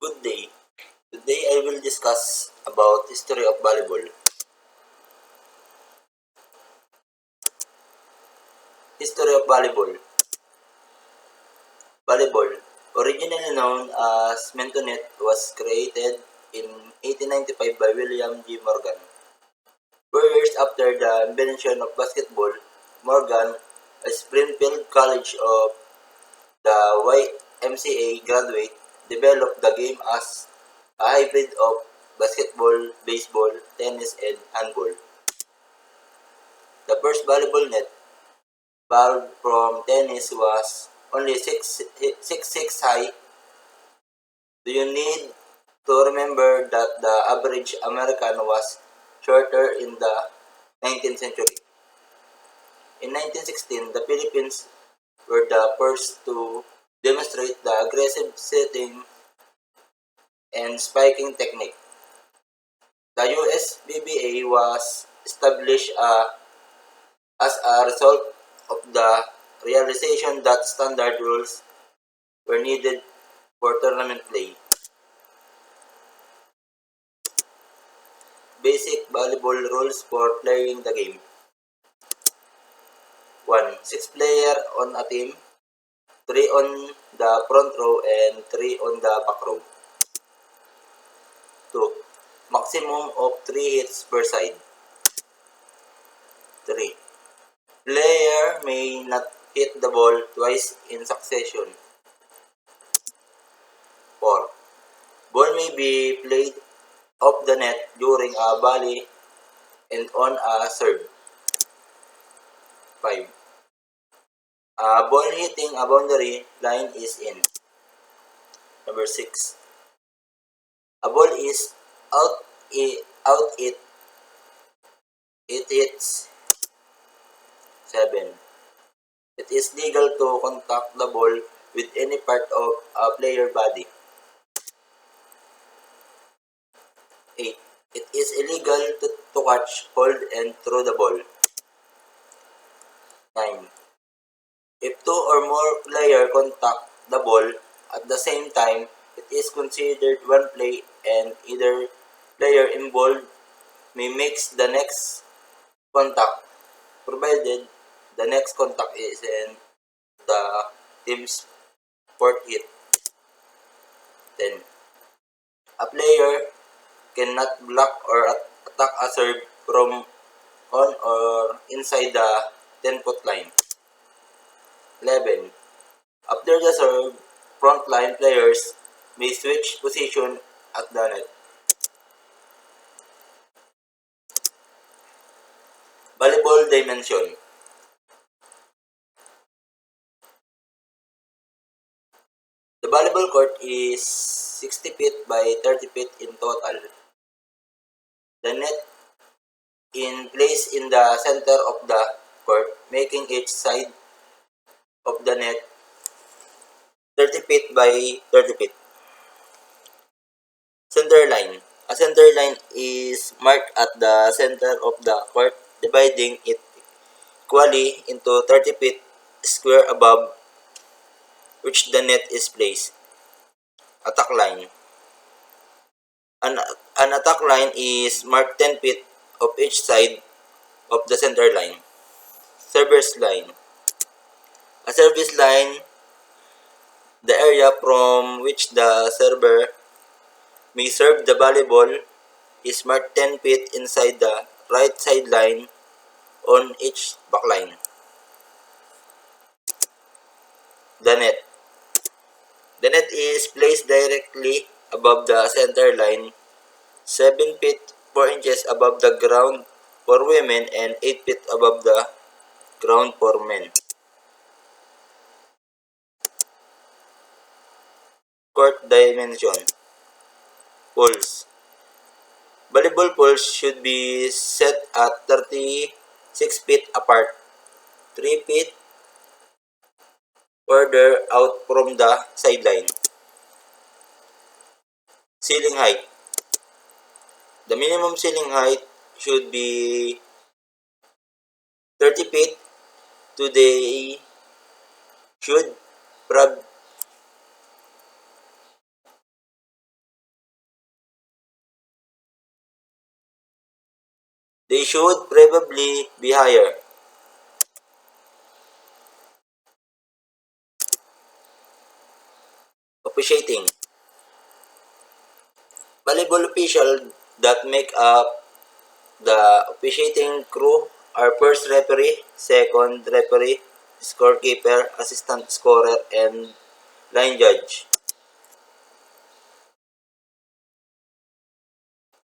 Good day. Today I will discuss about history of volleyball. History of volleyball. Volleyball, originally known as Mentonet, was created in 1895 by William G. Morgan. 4 years after the invention of basketball, Morgan, a Springfield College of the YMCA graduate, developed the game as a hybrid of basketball, baseball, tennis, and handball. The first volleyball net ball from tennis was only 6'6" high. Do you need to remember that the average American was shorter in the 19th century? In 1916, the Philippines were the first to demonstrate the aggressive setting and spiking technique. The USBBA was established as a result of the realization that standard rules were needed for tournament play. Basic volleyball rules for playing the game. 1. 6 players on a team, 3 on the front row and 3 on the back row. 2. Maximum of 3 hits per side. 3. Player may not hit the ball twice in succession. 4. Ball may be played off the net during a volley and on a serve. 5. A ball hitting a boundary line is in. Number 6. A ball is out it hits. 7. It is legal to contact the ball with any part of a player body. 8. It is illegal to catch, hold, and throw the ball. 9. If 2 or more players contact the ball at the same time, it is considered one play and either player involved may make the next contact, provided the next contact is in the team's fourth hit. 10. A player cannot block or attack a serve from on or inside the 10-foot line. 11. After the serve, front line players may switch position at the net. Volleyball dimension. The volleyball court is 60 feet by 30 feet in total. The net in place in the center of the court, making each side of the net 30 feet by 30 feet. Center line. A center line is marked at the center of the court, dividing it equally into 30 feet square above which the net is placed. Attack line. An attack line is marked 10 feet of each side of the center line. Service line. A service line, the area from which the server may serve the volleyball, is marked 10 feet inside the right sideline on each backline. The net. The net is placed directly above the center line, 7 feet 4 inches above the ground for women and 8 feet above the ground for men. Court dimension. Poles. Volleyball poles should be set at 36 feet apart, 3 feet further out from the sideline. Ceiling height. The minimum ceiling height should be 30 feet. Today should They should probably be higher. Officiating. Volleyball officials that make up the officiating crew are first referee, second referee, scorekeeper, assistant scorer, and line judge.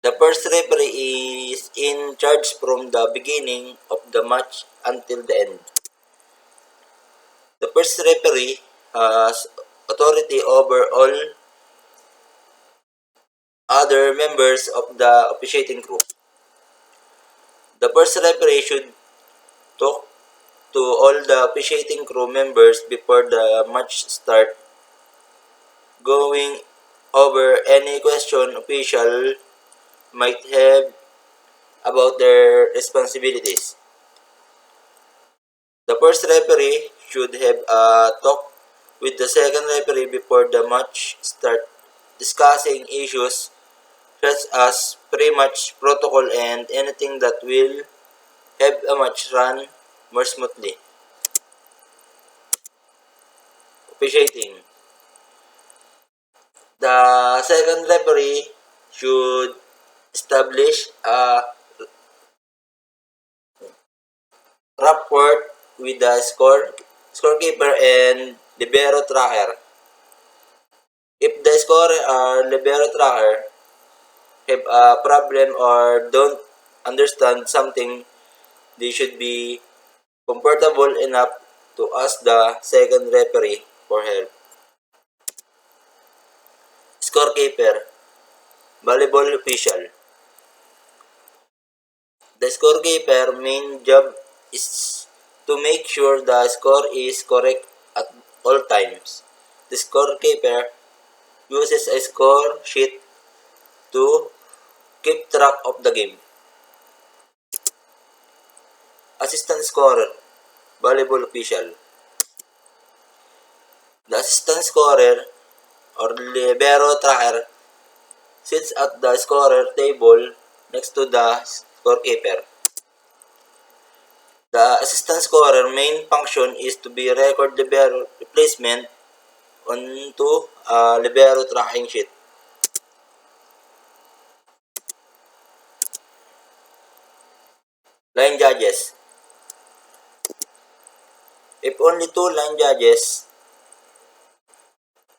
The first referee is in charge from the beginning of the match until the end. The first referee has authority over all other members of the officiating crew. The first referee should talk to all the officiating crew members before the match start, going over any question official might have about their responsibilities. The first referee should have a talk with the second referee before the match start, discussing issues such as pre-match protocol and anything that will have a match run more smoothly. Officiating. The second referee should establish a rapport with the scorekeeper and libero tracker. If the scorer or libero tracker have a problem or don't understand something, they should be comfortable enough to ask the second referee for help. Scorekeeper, volleyball official. The scorekeeper main job is to make sure the score is correct at all times. The scorekeeper uses a score sheet to keep track of the game. Assistant scorer, volleyball official. The assistant scorer or libero tracker sits at the scorer table next to the scorekeeper. The assistant scorer main function is to be record libero replacement onto a libero tracking sheet. Line judges. If only two line judges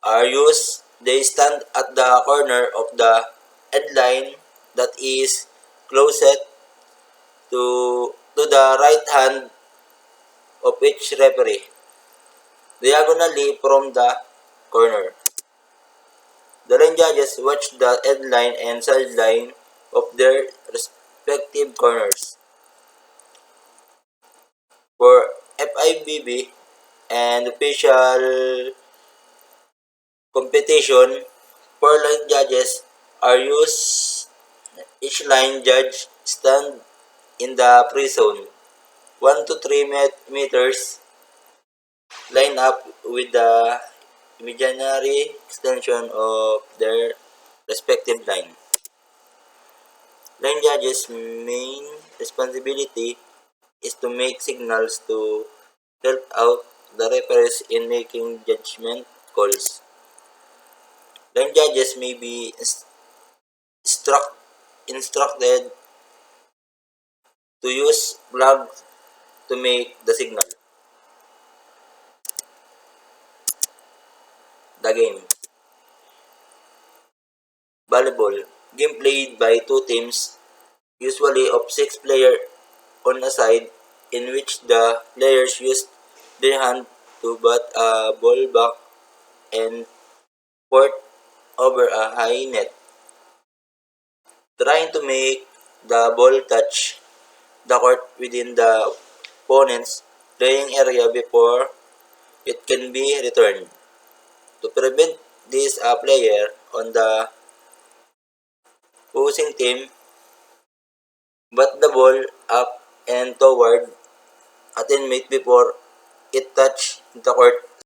are used, they stand at the corner of the headline that is closest to the right hand of each referee, diagonally from the corner. The line judges watch the headline and sideline of their respective corners. For FIBB and official competition, four line judges are used. Each line judge stand in the free zone, 1 to 3 meters, line up with the imaginary extension of their respective line. Line judges' main responsibility is to make signals to help out the referees in making judgment calls. Line judges may be instructed to use gloves to make the signal. The game. Volleyball. Game played by two teams, usually of 6 players on a side, in which the players use their hand to bat a ball back and forth over a high net, trying to make the ball touch the court within the opponent's playing area before it can be returned. To prevent this, a player on the opposing team bat the ball up and toward a teammate before it touched the court